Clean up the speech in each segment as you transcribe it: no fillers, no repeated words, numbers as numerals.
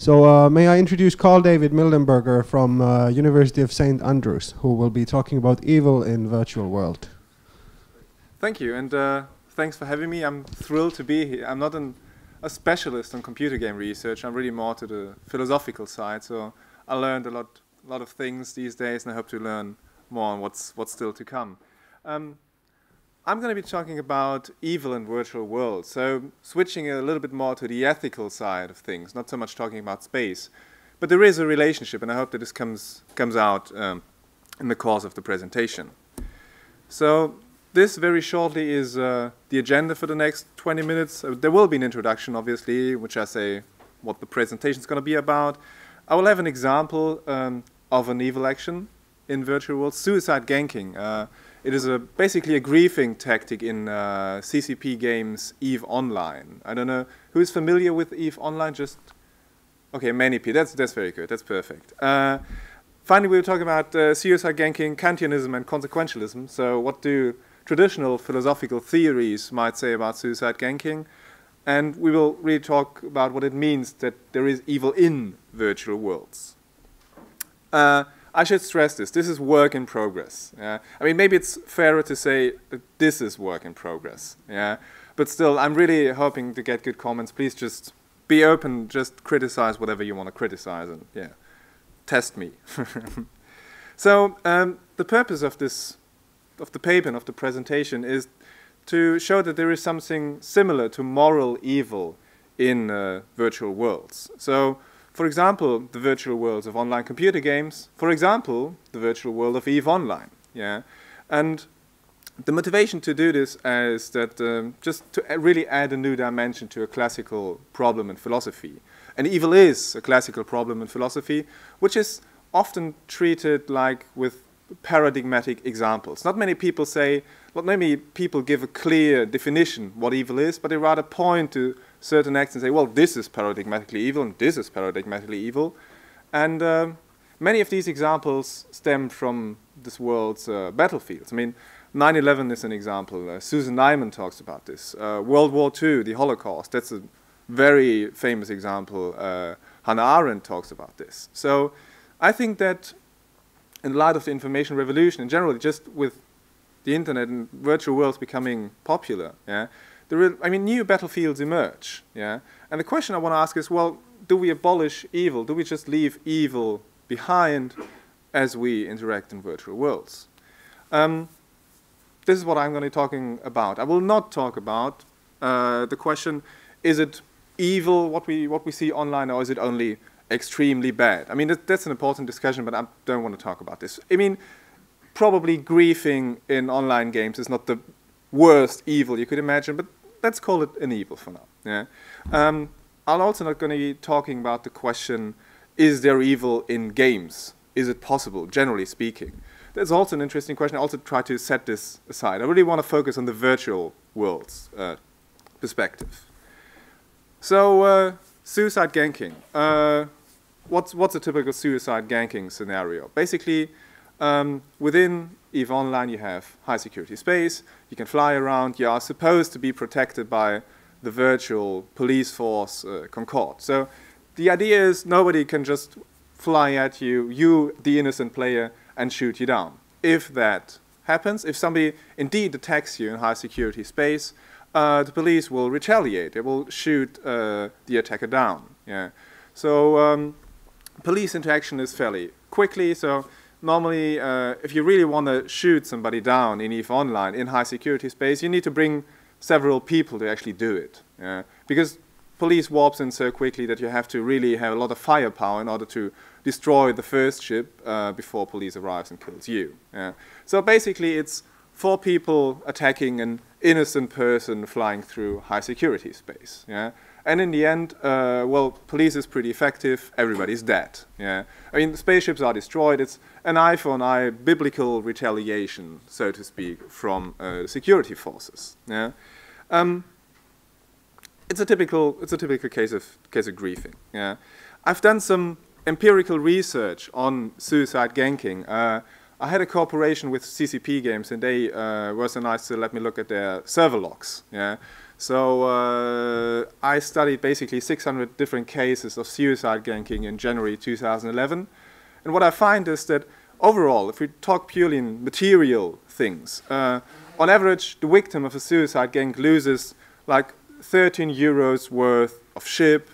So may I introduce Carl David Mildenberger from University of St. Andrews, who will be talking about evil in virtual world. Thank you, and thanks for having me. I'm thrilled to be here. I'm not a specialist on computer game research. I'm really more to the philosophical side, so I learned a lot of things these days, and I hope to learn more on what's still to come. I'm going to be talking about evil in virtual worlds, so switching a little bit more to the ethical side of things, not so much talking about space. But there is a relationship, and I hope that this comes out in the course of the presentation. So this very shortly is the agenda for the next 20 minutes. There will be an introduction, obviously, which I say what the presentation is going to be about. I will have an example of an evil action in virtual worlds, suicide ganking. It is basically a griefing tactic in CCP games EVE Online. I don't know who is familiar with EVE Online. Just okay, many people. That's very good. That's perfect. Finally, we'll talk about suicide ganking, Kantianism, and consequentialism. So, what do traditional philosophical theories might say about suicide ganking? And we will really talk about what it means that there is evil in virtual worlds. I should stress this. This is work in progress. I mean, maybe it's fairer to say that this is work in progress. But still, I'm really hoping to get good comments. Please just be open. Just criticize whatever you want to criticize, and test me. So the purpose of the paper and of the presentation is to show that there is something similar to moral evil in virtual worlds. So, for example, the virtual worlds of online computer games. For example, the virtual world of EVE Online. And the motivation to do this is that just to really add a new dimension to a classical problem in philosophy. And evil is a classical problem in philosophy, which is often treated like with paradigmatic examples. Not many people give a clear definition what evil is, but they rather point to certain acts and say, well, this is paradigmatically evil and this is paradigmatically evil. And many of these examples stem from this world's battlefields. I mean, 9/11 is an example. Susan Nyman talks about this. World War II, the Holocaust, that's a very famous example. Hannah Arendt talks about this. So I think that in light of the information revolution, and generally just with the internet and virtual worlds becoming popular, new battlefields emerge. And the question I want to ask is, well, do we abolish evil? Do we just leave evil behind as we interact in virtual worlds? This is what I'm going to be talking about. I will not talk about the question, is it evil what we see online, or is it only extremely bad? I mean, that's an important discussion, but I don't want to talk about this. I mean, probably griefing in online games is not the worst evil you could imagine, but let's call it an evil for now. I'm also not going to be talking about the question, is there evil in games? Is it possible, generally speaking? That's also an interesting question. I also try to set this aside. I really want to focus on the virtual world's perspective. So, suicide ganking. What's a typical suicide ganking scenario? Basically, within EVE Online, you have high security space. You can fly around. You are supposed to be protected by the virtual police force Concorde. So the idea is nobody can just fly at you, the innocent player, and shoot you down. If that happens, if somebody indeed attacks you in high security space, the police will retaliate. They will shoot the attacker down. So police interaction is fairly quickly. So normally, if you really want to shoot somebody down in EVE Online in high security space, you need to bring several people to actually do it. Because police warps in so quickly that you have to really have a lot of firepower in order to destroy the first ship before police arrives and kills you. So basically, it's 4 people attacking an innocent person flying through high security space. And in the end, well, police is pretty effective. Everybody's dead. I mean, the spaceships are destroyed. It's an eye for an eye, biblical retaliation, so to speak, from security forces. It's a typical case of griefing. I've done some empirical research on suicide ganking. I had a cooperation with CCP Games, and they were so nice to let me look at their server logs. So I studied basically 600 different cases of suicide ganking in January 2011. And what I find is that overall, if we talk purely in material things, on average, the victim of a suicide gang loses like 13 euros worth of ship,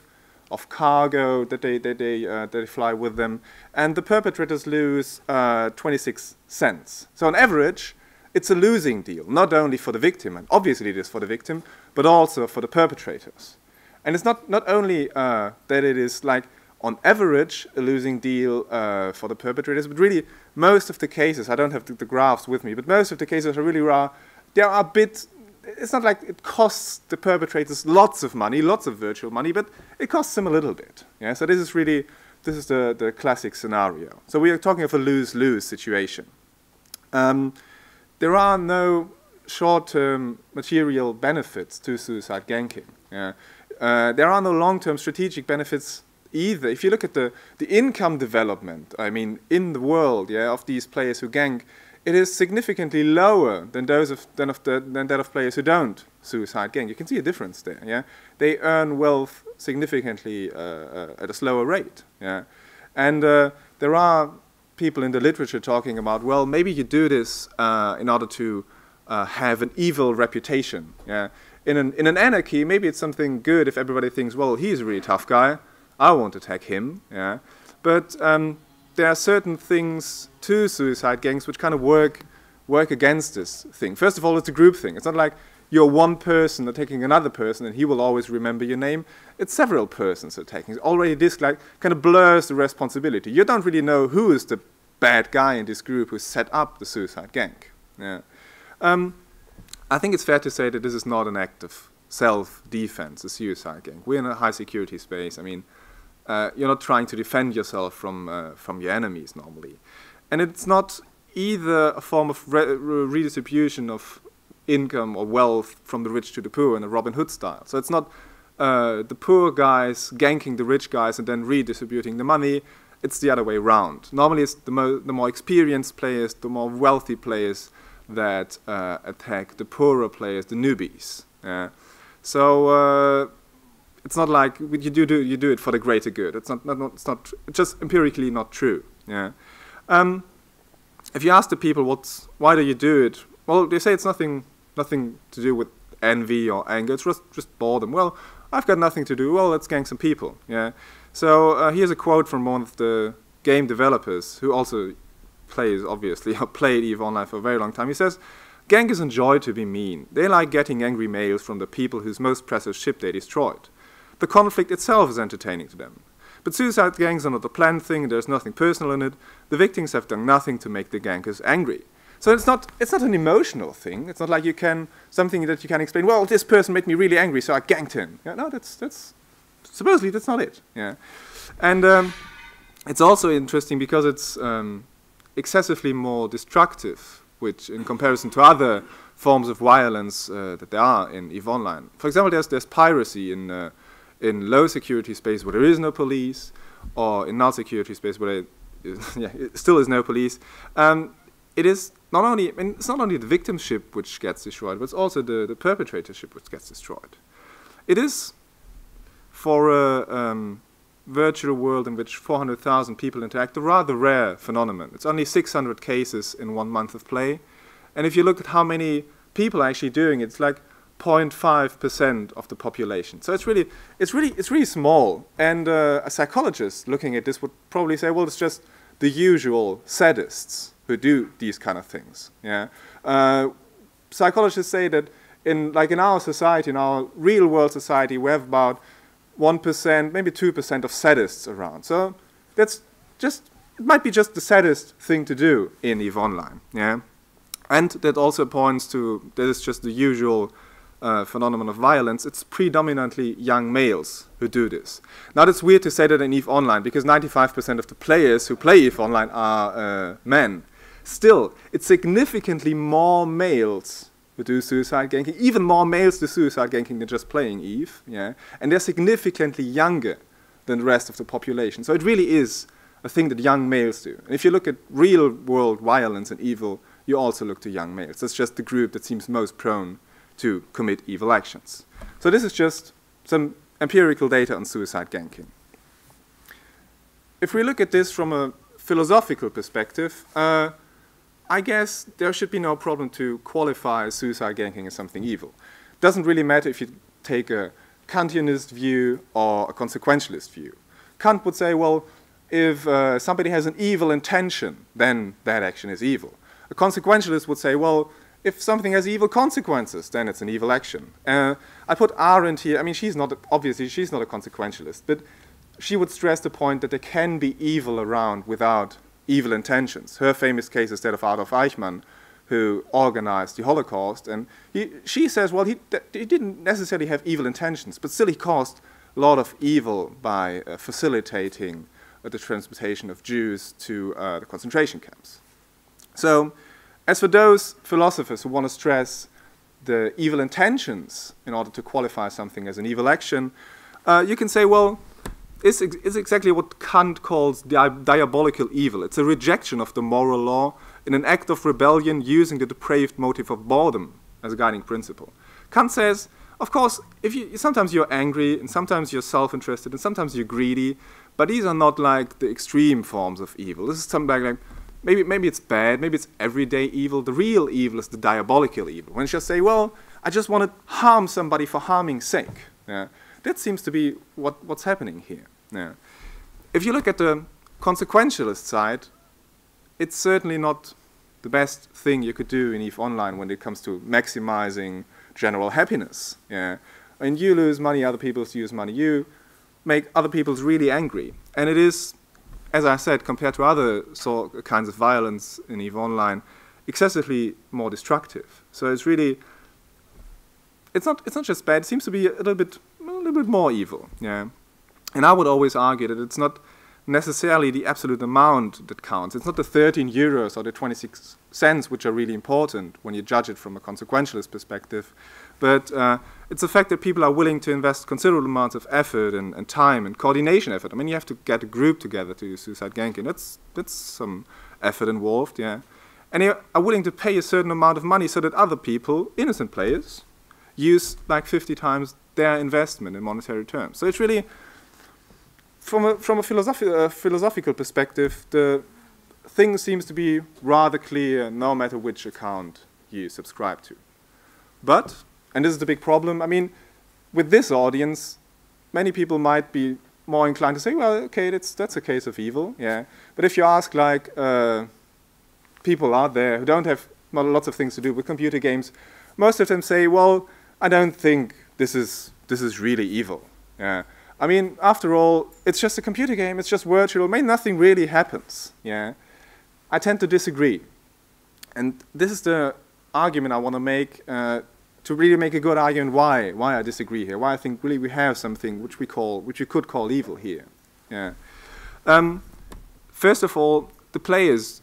of cargo that they fly with them, and the perpetrators lose 26 cents. So on average, it's a losing deal, not only for the victim, and obviously it is for the victim, but also for the perpetrators. And it's not only that it is like on average a losing deal for the perpetrators, but really most of the cases, I don't have the graphs with me, but most of the cases are really raw. They are a bit, it's not like it costs the perpetrators lots of money, lots of virtual money, but it costs them a little bit. Yeah? So this is really, this is the classic scenario. So we are talking of a lose-lose situation. There are no short-term material benefits to suicide ganking. Yeah? There are no long-term strategic benefits either. If you look at the income development, I mean, in the world, yeah, of these players who gank, it is significantly lower than that of players who don't suicide gank. You can see a difference there. Yeah, they earn wealth significantly at a slower rate. Yeah, and there are people in the literature talking about, well, maybe you do this in order to have an evil reputation. Yeah, in an anarchy, maybe it's something good if everybody thinks, well, he's a really tough guy, I won't attack him. Yeah, but there are certain things to suicide gangs which kind of work against this thing. First of all, it's a group thing. It's not like you're one person attacking another person and he will always remember your name. It's several persons attacking. Already this like kind of blurs the responsibility. You don't really know who is the bad guy in this group who set up the suicide gang. Yeah. I think it's fair to say that this is not an act of self-defense, a suicide gang. We're in a high security space. I mean, you're not trying to defend yourself from your enemies normally. And it's not either a form of redistribution of income or wealth from the rich to the poor in a Robin Hood style. So it's not the poor guys ganking the rich guys and then redistributing the money. It's the other way around. Normally it's the more experienced players, the more wealthy players that attack the poorer players, the newbies. So it's not like you do it for the greater good. It's just empirically not true. Yeah. If you ask the people why do you do it, well, they say it's nothing to do with envy or anger. It's just boredom. Well, I've got nothing to do. Well, let's gang some people. Yeah. So here's a quote from one of the game developers who also plays, obviously, or played EVE Online for a very long time. He says, "Gankers enjoy to be mean. They like getting angry mails from the people whose most precious ship they destroyed. The conflict itself is entertaining to them. But suicide gangs are not a planned thing, there's nothing personal in it. The victims have done nothing to make the gankers angry." So it's not an emotional thing. It's not like something that you can explain, well, this person made me really angry, so I ganked him. Yeah, no, that's supposedly that's not it. Yeah. And it's also interesting because it's excessively more destructive, which in comparison to other forms of violence that there are in EVE Online. For example, there's piracy in low security space where there is no police, or in null security space where there still is no police. It's not only the victim ship which gets destroyed, but it's also the perpetrator ship which gets destroyed. It is, for a virtual world in which 400,000 people interact, a rather rare phenomenon. It's only 600 cases in 1 month of play, and if you look at how many people are actually doing it, it's like 0.5% of the population. So it's really small. And a psychologist looking at this would probably say, well, it's just the usual sadists who do these kind of things. Yeah. Psychologists say that in our society, in our real world society, we have about 1%, maybe 2% of sadists around. So it might be just the saddest thing to do in EVE Online. Yeah. And that also points to, that is just the usual phenomenon of violence. It's predominantly young males who do this. Now, it's weird to say that in EVE Online, because 95% of the players who play EVE Online are men. Still, it's significantly more males who do suicide ganking, even more males do suicide ganking than just playing EVE. Yeah? And they're significantly younger than the rest of the population. So it really is a thing that young males do. And if you look at real-world violence and evil, you also look to young males. That's just the group that seems most prone to commit evil actions. So this is just some empirical data on suicide ganking. If we look at this from a philosophical perspective, I guess there should be no problem to qualify suicide ganking as something evil. It doesn't really matter if you take a Kantianist view or a consequentialist view. Kant would say, well, if somebody has an evil intention, then that action is evil. A consequentialist would say, well, if something has evil consequences, then it's an evil action. I put Arendt here. I mean, obviously she's not a consequentialist, but she would stress the point that there can be evil around without evil intentions. Her famous case is that of Adolf Eichmann, who organized the Holocaust, and she says, well, he didn't necessarily have evil intentions, but still he caused a lot of evil by facilitating the transportation of Jews to the concentration camps. So, as for those philosophers who want to stress the evil intentions in order to qualify something as an evil action, you can say, well, it's exactly what Kant calls diabolical evil. It's a rejection of the moral law in an act of rebellion using the depraved motive of boredom as a guiding principle. Kant says, of course, sometimes you're angry, and sometimes you're self-interested, and sometimes you're greedy, but these are not like the extreme forms of evil. This is something like maybe it's bad, maybe it's everyday evil. The real evil is the diabolical evil. When you just say, well, I just want to harm somebody for harming's sake. Yeah, that seems to be what's happening here. Yeah. If you look at the consequentialist side, it's certainly not the best thing you could do in EVE Online when it comes to maximizing general happiness. Yeah. When you lose money, other people lose money. You make other people really angry. And it is, as I said, compared to other kinds of violence in EVE Online, excessively more destructive. So it's really, it's not just bad. It seems to be a little bit more evil. Yeah. And I would always argue that it's not necessarily the absolute amount that counts. It's not the 13 euros or the 26 cents which are really important when you judge it from a consequentialist perspective, but it's the fact that people are willing to invest considerable amounts of effort and time and coordination effort. I mean, you have to get a group together to do suicide ganking. That's some effort involved, yeah. And they are willing to pay a certain amount of money so that other people, innocent players, use like 50 times their investment in monetary terms. So it's really, from a philosophical perspective, the thing seems to be rather clear no matter which account you subscribe to. But, and this is the big problem, I mean, with this audience, many people might be more inclined to say, well, okay, that's a case of evil, yeah. But if you ask, like, people out there who don't have lots of things to do with computer games, most of them say, well, I don't think this is really evil, yeah. I mean, after all, it's just a computer game, it's just virtual, I mean, nothing really happens, yeah. I tend to disagree. And this is the argument I want to make, to really make a good argument why I disagree here, why I think really we have something which you could call evil here, yeah. First of all, the players,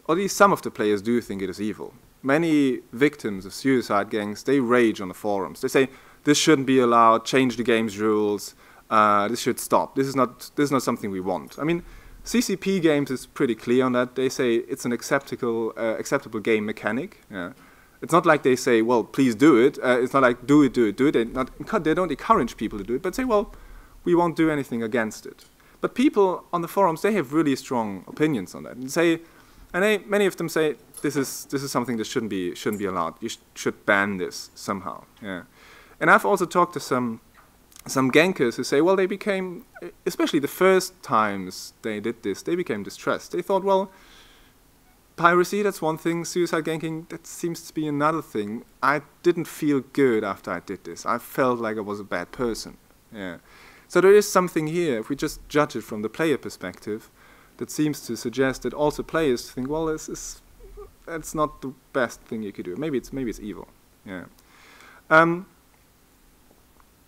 or at least some of the players, do think it is evil. Many victims of suicide gangs, they rage on the forums. They say, this shouldn't be allowed, change the game's rules, this should stop. This is not something we want. I mean, CCP Games is pretty clear on that. They say it's an acceptable game mechanic. Yeah. It's not like they say, well, please do it. It's not like do it. They don't encourage people to do it, but say, well, we won't do anything against it. But people on the forums, they have really strong opinions on that, and many of them say this is something that shouldn't be allowed. You should ban this somehow. Yeah. And I've also talked to some gankers who say, well, they became, especially the first times they did this, they became distressed. They thought, well, piracy, that's one thing, suicide ganking, that seems to be another thing. I didn't feel good after I did this. I felt like I was a bad person. Yeah. So there is something here, if we just judge it from the player perspective, that seems to suggest that also players think, well, that's not the best thing you could do. Maybe it's evil. Yeah.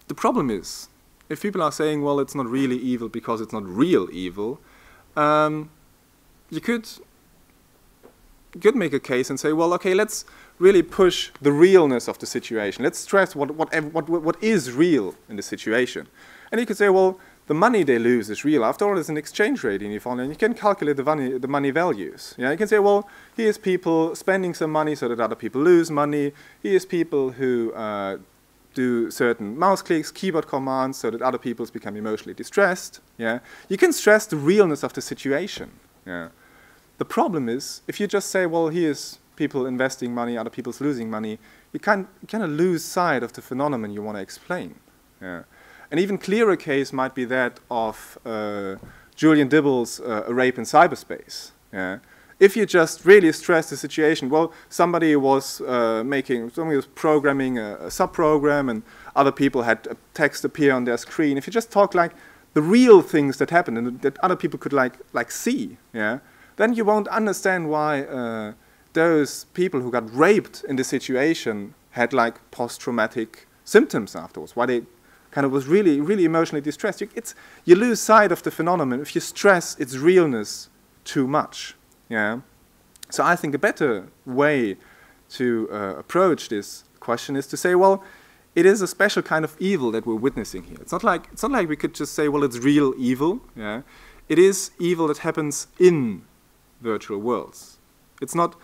The problem is, if people are saying, well, it's not really evil because it's not real evil, you could make a case and say, well, okay, let's really push the realness of the situation. Let's stress what is real in the situation. And you could say, well, the money they lose is real. After all, it's an exchange rate in EVE Online. You can calculate the money values. Yeah, you can say, well, here's people spending some money so that other people lose money. Here's people who do certain mouse clicks, keyboard commands, so that other people become emotionally distressed. Yeah, you can stress the realness of the situation. Yeah, the problem is if you just say, well, here's people investing money, other people's losing money, you kind of lose sight of the phenomenon you want to explain. Yeah. An even clearer case might be that of Julian Dibble's A Rape in Cyberspace. Yeah. If you just really stress the situation, well, somebody was programming a subprogram and other people had text appear on their screen. If you just talk like the real things that happen and that other people could like see, yeah, then you won't understand why those people who got raped in the situation had like post-traumatic symptoms afterwards, why they kind of was really, really emotionally distressed. You lose sight of the phenomenon if you stress its realness too much. Yeah. So I think a better way to approach this question is to say, well, it is a special kind of evil that we're witnessing here. It's not like we could just say, well, it's real evil. Yeah. It is evil that happens in virtual worlds. It's not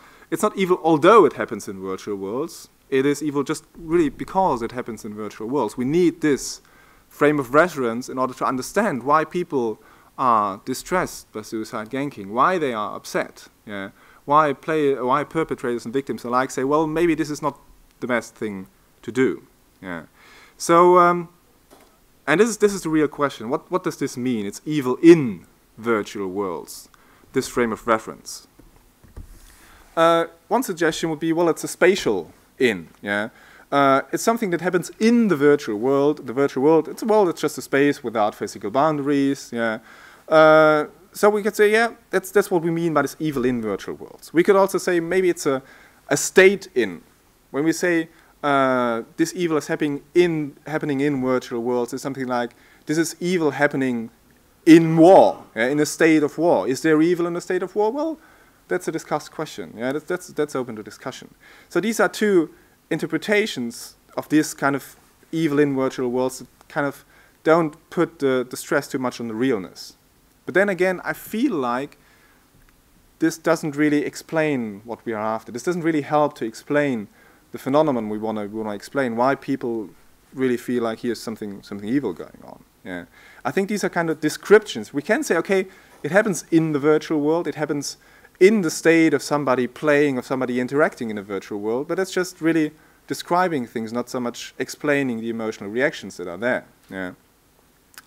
evil although it happens in virtual worlds. It is evil just really because it happens in virtual worlds. We need this frame of reference in order to understand why people are distressed by suicide ganking, why they are upset, yeah, why perpetrators and victims alike say, well, maybe this is not the best thing to do. Yeah. So, and this is the real question. What does this mean? It's evil in virtual worlds, this frame of reference. One suggestion would be, well, it's a spatial in, yeah. It's something that happens in the virtual world. The virtual world, it's a world that's just a space without physical boundaries, yeah. So we could say, yeah, that's what we mean by this evil in virtual worlds. We could also say maybe it's a state in. When we say this evil is happening in virtual worlds, it's something like this is evil happening in war, yeah, in a state of war. Is there evil in a state of war? Well, that's a discussed question. Yeah, that's open to discussion. So these are two interpretations of this kind of evil in virtual worlds that kind of don't put the stress too much on the realness. But then again, I feel like this doesn't really explain what we are after. This doesn't really help to explain the phenomenon we want to explain, why people really feel like here's something evil going on. Yeah, I think these are kind of descriptions. We can say, okay, it happens in the virtual world, it happens in the state of somebody playing, of somebody interacting in a virtual world, but it's just really describing things, not so much explaining the emotional reactions that are there. Yeah.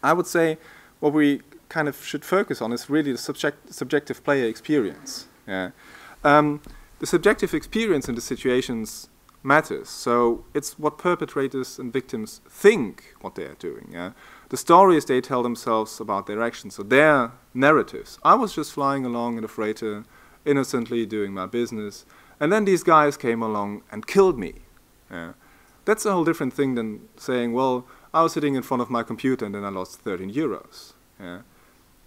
I would say what we kind of should focus on is really the subjective player experience. Yeah. The subjective experience in the situations matters, so it's what perpetrators and victims think what they are doing. Yeah. The stories they tell themselves about their actions, so their narratives. I was just flying along in a freighter, innocently doing my business, and then these guys came along and killed me. Yeah. That's a whole different thing than saying, well, I was sitting in front of my computer and then I lost 13 euros. Yeah.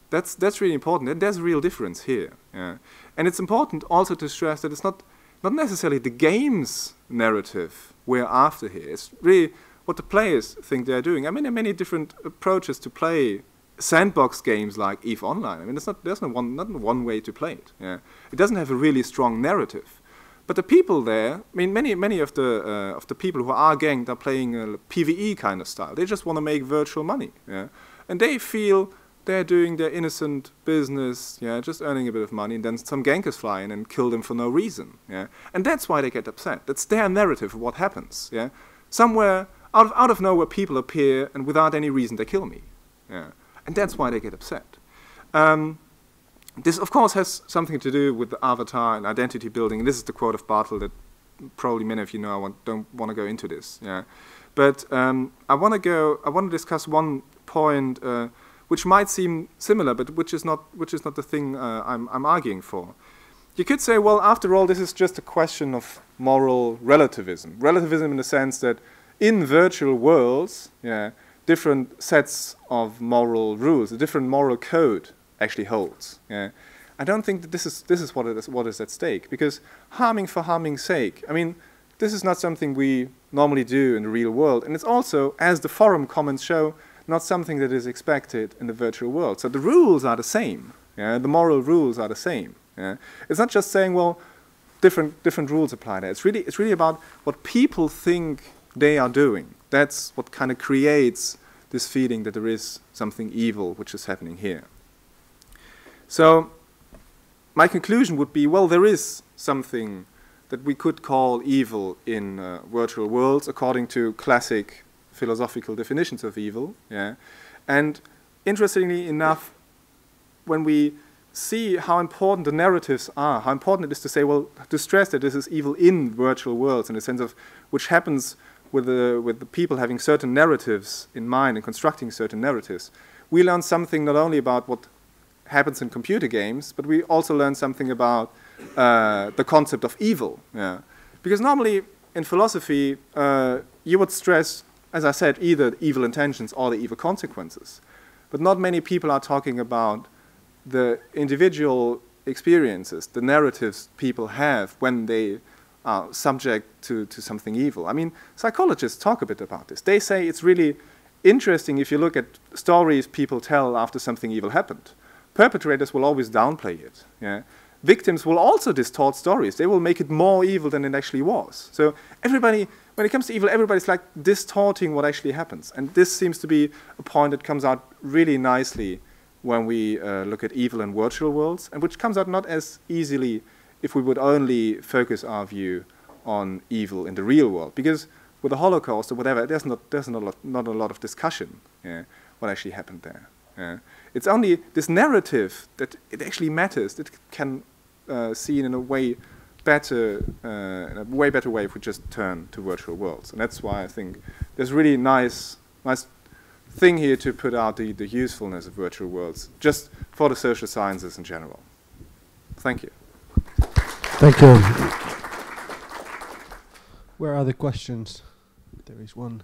That's really important, and there's a real difference here. Yeah. And it's important also to stress that it's not necessarily the game's narrative we're after here. It's really what the players think they're doing. I mean, there are many different approaches to play sandbox games like EVE Online. I mean, there's not one way to play it. Yeah. It doesn't have a really strong narrative. But the people there, I mean, many of the people who are ganked are playing a PvE kind of style. They just want to make virtual money. Yeah. And they feel they're doing their innocent business, yeah, just earning a bit of money, and then some gankers fly in and kill them for no reason. Yeah. And that's why they get upset. That's their narrative of what happens. Yeah. Somewhere out of nowhere, people appear, and without any reason, they kill me. Yeah. And that's why they get upset. This, of course, has something to do with the avatar and identity building. And this is the quote of Bartle that probably many of you know. I don't want to go into this. Yeah. But I want to discuss one point which might seem similar, but which is not the thing I'm arguing for. You could say, well, after all, this is just a question of moral relativism. Relativism in the sense that in virtual worlds, yeah, different sets of moral rules, a different moral code actually holds. Yeah. I don't think that this is what is at stake, because harming for harming's sake, I mean, this is not something we normally do in the real world. And it's also, as the forum comments show, not something that is expected in the virtual world. So the rules are the same. Yeah? The moral rules are the same. Yeah? It's not just saying, well, different rules apply there. It's really about what people think they are doing. That's what kind of creates this feeling that there is something evil which is happening here. So my conclusion would be, well, there is something that we could call evil in virtual worlds according to classic philosophical definitions of evil. Yeah? And interestingly enough, when we see how important the narratives are, how important it is to say, well, to stress that this is evil in virtual worlds in the sense of which happens with the people having certain narratives in mind and constructing certain narratives, we learn something not only about what happens in computer games, but we also learn something about the concept of evil. Yeah. Because normally in philosophy, you would stress, as I said, either evil intentions or the evil consequences. But not many people are talking about the individual experiences, the narratives people have when they are subject to something evil. I mean, psychologists talk a bit about this. They say it's really interesting if you look at stories people tell after something evil happened. Perpetrators will always downplay it. Yeah? Victims will also distort stories. They will make it more evil than it actually was. So everybody, when it comes to evil, everybody's like distorting what actually happens. And this seems to be a point that comes out really nicely when we look at evil in virtual worlds, and which comes out not as easily if we would only focus our view on evil in the real world. Because with the Holocaust or whatever, there's not a lot of discussion what actually happened there. It's only this narrative that it actually matters, that can see in a way better, in a way better way if we just turn to virtual worlds. And that's why I think there's really nice thing here to put out the usefulness of virtual worlds, just for the social sciences in general. Thank you. Thank you. Where are the questions? There is one.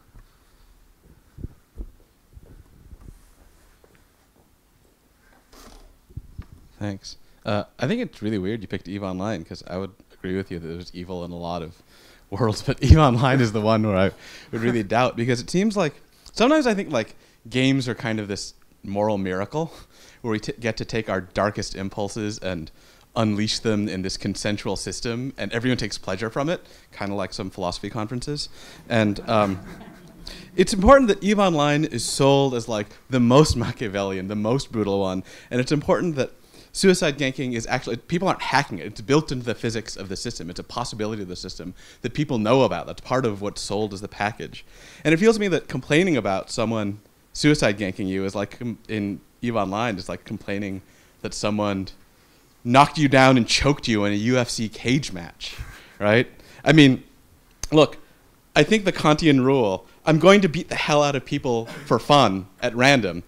Thanks. I think it's really weird you picked EVE Online, because I would agree with you that there's evil in a lot of worlds, but EVE Online is the one where I would really doubt, because it seems like sometimes I think like games are kind of this moral miracle where we get to take our darkest impulses and unleash them in this consensual system, and everyone takes pleasure from it, kind of like some philosophy conferences. And it's important that EVE Online is sold as like the most Machiavellian, the most brutal one, and it's important that suicide ganking is actually, people aren't hacking it. It's built into the physics of the system. It's a possibility of the system that people know about. That's part of what's sold as the package. And it feels to me that complaining about someone suicide ganking you is like, in EVE Online, is like complaining that someone knocked you down and choked you in a UFC cage match, right? I mean, look, I think the Kantian rule, I'm going to beat the hell out of people for fun at random,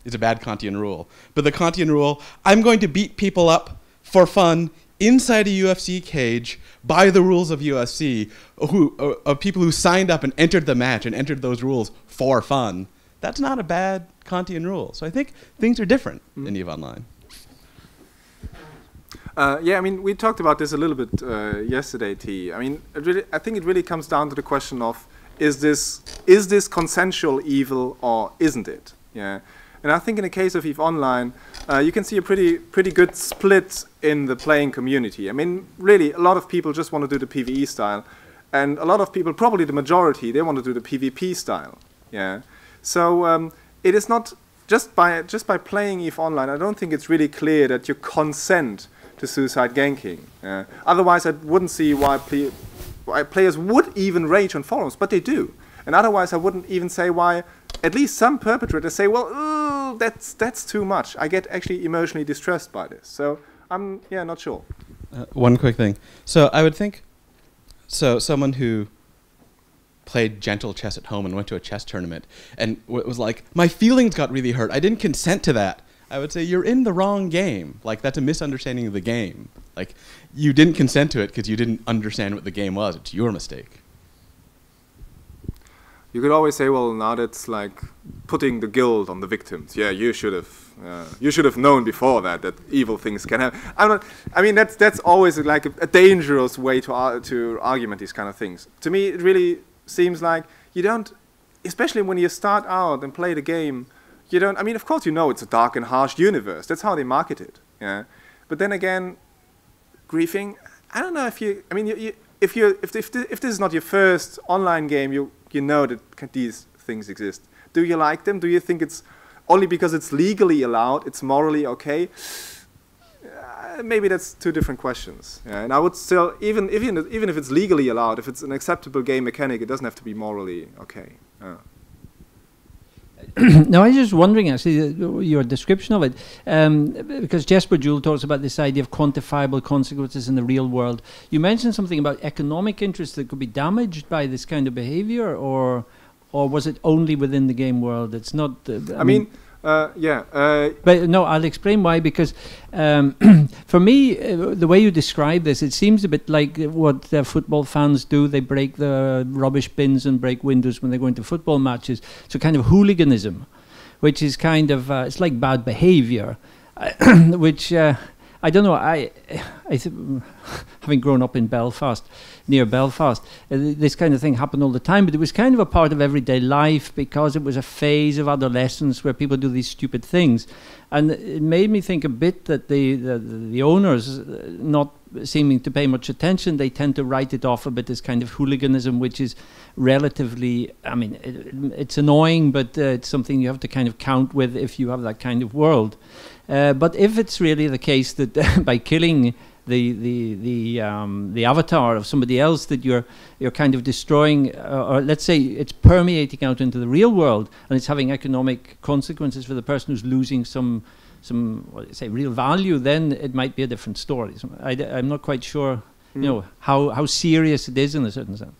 is a bad Kantian rule. But the Kantian rule, I'm going to beat people up for fun inside a UFC cage by the rules of UFC, of people who signed up and entered the match and entered those rules for fun. That's not a bad Kantian rule. So I think things are different in EVE Online. Yeah, I mean, we talked about this a little bit yesterday, T. I mean, I think it really comes down to the question of, is this consensual evil or isn't it? Yeah. And I think in the case of EVE Online, you can see a pretty good split in the playing community. I mean, really, a lot of people just want to do the PvE style, and a lot of people, probably the majority, they want to do the PvP style. Yeah. So it is not just by playing EVE Online. I don't think it's really clear that you consent to suicide ganking. Otherwise, I wouldn't see why players would even rage on forums, but they do. And otherwise, I wouldn't even say why at least some perpetrators say, well, ooh, that's too much. I get actually emotionally distressed by this. So I'm not sure. One quick thing. So I would think, so someone who played gentle chess at home and went to a chess tournament and was like, my feelings got really hurt. I didn't consent to that. I would say you're in the wrong game. Like, that's a misunderstanding of the game. Like, you didn't consent to it because you didn't understand what the game was. It's your mistake. You could always say, well, now that's like putting the guilt on the victims. Yeah, you should have known before that evil things can happen. I mean, that's always like a dangerous way to argument these kind of things. To me, it really seems like you don't especially when you start out and play the game, you don't. I mean, of course, you know it's a dark and harsh universe. That's how they market it. Yeah. But then again, griefing. I don't know if you. I mean, if this is not your first online game, you know that these things exist. Do you like them? Do you think it's only because it's legally allowed, it's morally okay? Maybe that's two different questions. Yeah, and I would still, even if it's legally allowed, if it's an acceptable game mechanic, it doesn't have to be morally okay. Now, I was just wondering, actually, your description of it, because Jesper Juhl talks about this idea of quantifiable consequences in the real world. You mentioned something about economic interests that could be damaged by this kind of behavior, or was it only within the game world? It's not. I mean, but no, I'll explain why. Because for me, the way you describe this, it seems a bit like what football fans do. They break the rubbish bins and break windows when they go into football matches. So kind of hooliganism, which is kind of it's like bad behavior, which I don't know. Having grown up in Belfast, near Belfast, this kind of thing happened all the time, but it was kind of a part of everyday life because it was a phase of adolescence where people do these stupid things. And it made me think a bit that the owners, not seeming to pay much attention, they tend to write it off a bit as kind of hooliganism, which is relatively, I mean, it's annoying, but it's something you have to kind of count with if you have that kind of world. But if it's really the case that by killing the avatar of somebody else that you're kind of destroying, or let's say it's permeating out into the real world and it's having economic consequences for the person who's losing some say real value, then it might be a different story. So I'm not quite sure, you know, how serious it is in a certain sense.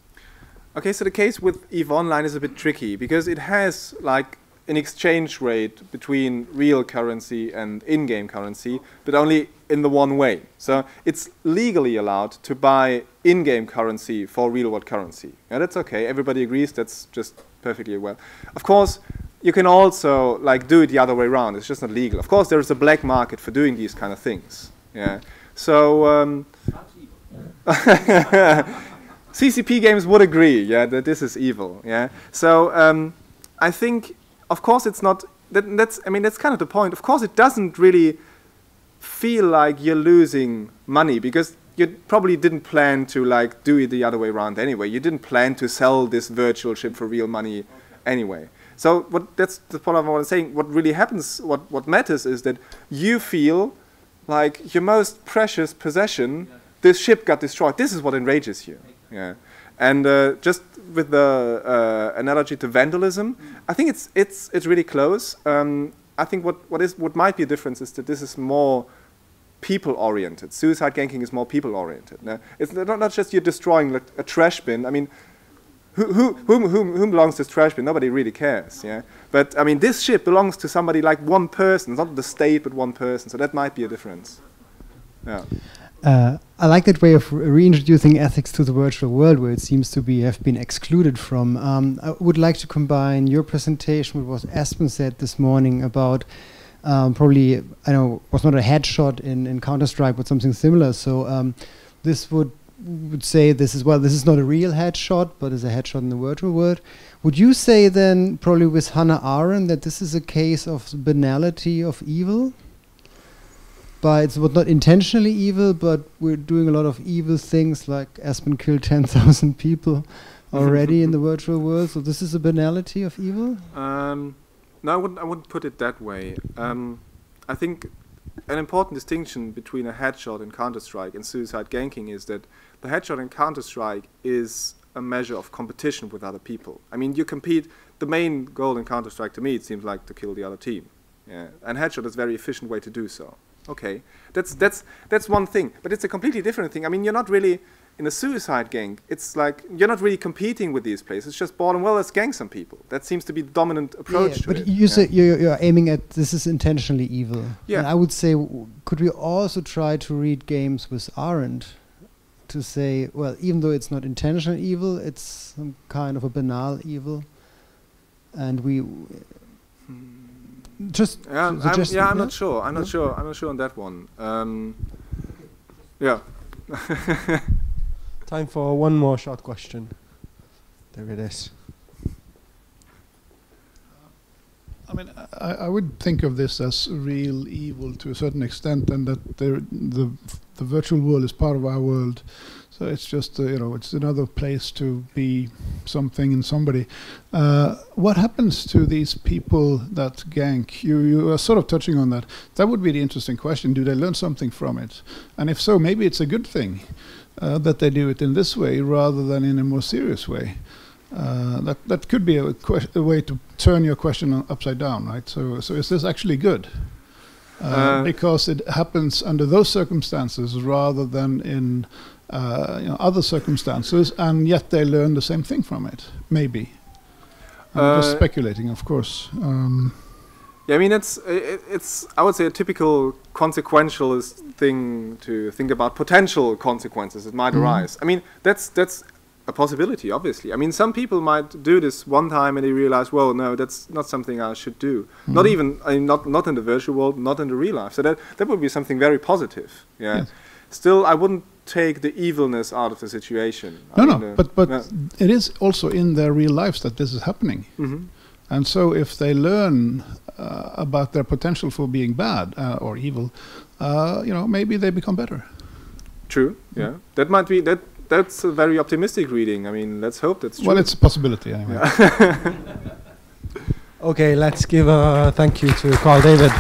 Okay, so the case with EVE Online is a bit tricky because it has like an exchange rate between real currency and in-game currency, but only in the one way. So it's legally allowed to buy in-game currency for real-world currency. Yeah, that's okay. Everybody agrees. That's just perfectly well. Of course, you can also like do it the other way around. It's just not legal. Of course, there is a black market for doing these kind of things. Yeah. So CCP games would agree. Yeah, that this is evil. Yeah. So I think. Of course, it's not. That's. I mean, that's kind of the point. Of course, it doesn't really feel like you're losing money because you probably didn't plan to like do it the other way around anyway. You didn't plan to sell this virtual chip for real money anyway. So that's the point of what I'm saying. What really happens, what matters is that you feel like your most precious possession, this ship got destroyed. This is what enrages you. Yeah. And just with the analogy to vandalism, I think it's really close. I think what might be a difference is that this is more people-oriented. Suicide ganking is more people-oriented. It's not just you're destroying like a trash bin. I mean, whom belongs to this trash bin? Nobody really cares. Yeah. But I mean, this ship belongs to somebody like one person. It's not the state, but one person. So that might be a difference. Yeah. I like that way of reintroducing ethics to the virtual world where it seems to have been excluded from. I would like to combine your presentation with what Aspen said this morning about probably, I know, was not a headshot in Counter-Strike, but something similar. So this would say this is not a real headshot, but is a headshot in the virtual world. Would you say then, probably with Hannah Arendt, that this is a case of banality of evil? But it's not intentionally evil, but we're doing a lot of evil things, like Aspen killed 10,000 people already in the virtual world. So this is a banality of evil? No, I wouldn't put it that way. I think an important distinction between a headshot in Counter-Strike and suicide ganking is that the headshot in Counter-Strike is a measure of competition with other people. I mean, you compete. The main goal in Counter-Strike, to me, it seems like to kill the other team. Yeah. And headshot is a very efficient way to do so. Okay, that's one thing, but it's a completely different thing. I mean, you're not really in a suicide gang. It's like you're not really competing with these players. It's just bored and well, let's gang some people. That seems to be the dominant approach to but it. You say you're aiming at this is intentionally evil. Yeah. And I would say, could we also try to read games with Arendt to say, well, even though it's not intentional evil, it's some kind of a banal evil, and we. Just I'm not sure. I'm not sure on that one. Yeah. Time for one more short question. There it is. I mean, I would think of this as real evil to a certain extent, and that the virtual world is part of our world. So it's just it's another place to be something and somebody. What happens to these people that gank? You are sort of touching on that. That would be the interesting question. Do they learn something from it? And if so, maybe it's a good thing that they do it in this way rather than in a more serious way. That could be a way to turn your question upside down, right? So is this actually good? Because it happens under those circumstances rather than in other circumstances, and yet they learn the same thing from it. Maybe. I'm just speculating, of course. Yeah, I mean, it's I would say a typical consequentialist thing to think about potential consequences that might arise. I mean, that's a possibility, obviously. I mean, some people might do this one time and they realize, well, no, that's not something I should do. Not even, not in the virtual world, not in the real life. So that would be something very positive. Yeah. Yes. Still, I wouldn't take the evilness out of the situation. But it is also in their real lives that this is happening. And so if they learn about their potential for being bad or evil, maybe they become better. True. Yeah. That might be that. That's a very optimistic reading. I mean, let's hope that's true. Well, it's a possibility anyway. Okay, let's give a thank you to Carl David.